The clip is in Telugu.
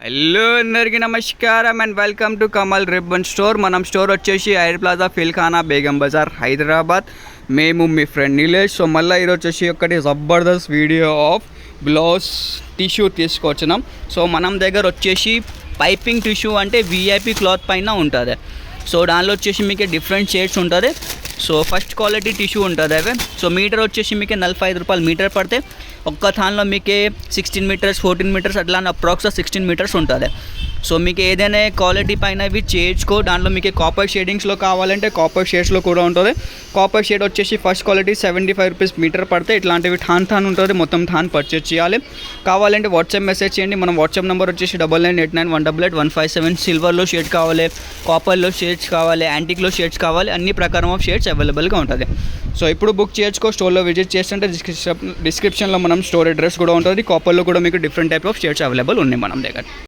హలో అందరికీ నమస్కారం and welcome to Kamal ribbon store. మనం స్టోర్ వచ్చేసి ఐర్ ప్లాజా ఫిల్ఖానా బేగం బజార్ హైదరాబాద్. మేము మీ ఫ్రెండ్ నీలేష్. సో మళ్ళీ ఈరోజు వచ్చేసి ఒకటి జబర్దస్త్ వీడియో ఆఫ్ బ్లౌజ్ టిష్యూ తీసుకొచ్చినాం. సో మనం దగ్గర వచ్చేసి పైపింగ్ టిష్యూ అంటే విఐపి క్లాత్ పైన ఉంటుంది. సో దానిలో వచ్చేసి మీకు డిఫరెంట్ షేడ్స్ ఉంటుంది. సో ఫస్ట్ క్వాలిటీ టిష్యూ ఉంటుంది అవి. సో మీటర్ వచ్చేసి మీకు 45 రూపాయలు మీటర్ పడితే ఒక్క థాన్లో మీకు 16 మీటర్స్ 14 మీటర్స్ అట్లా అప్రాక్స్ 16 మీటర్స్ ఉంటుంది. సో మీకు ఏదైనా క్వాలిటీ పైన ఇవి చేయించుకో. దాంట్లో మీకు కాపర్ షేడింగ్స్లో కావాలంటే కాపర్ షేడ్స్లో కూడా ఉంటుంది. కాపర్ షేడ్ వచ్చేసి ఫస్ట్ క్వాలిటీ 75 రూపీస్ మీటర్ పడితే ఇట్లాంటివి థాన్ ఉంటుంది. మొత్తం థాన్ పర్చేస్ చేయాలి. కావాలంటే వాట్సాప్ మెసేజ్ చేయండి. మన వాట్సాప్ నెంబర్ వచ్చేసి 9989188157. సిల్వర్లో షేడ్ కావాలి, కాపర్లో షేడ్స్ కావాలి, యాంటిక్లో షేడ్స్ కావాలి, అన్ని ప్రకారం ఆఫ్ షేడ్స్ అవైలబుల్గా ఉంటుంది. సో ఇప్పుడు బుక్ చేసుకో. స్టోర్లో విజిట్ చేస్తుంటే డిస్క్రిప్షన్లో మనం స్టోర్ అడ్రస్ కూడా ఉంటుంది. కాపర్లో కూడా మీకు different type of shades available ఉన్నాయి మనం దగ్గర.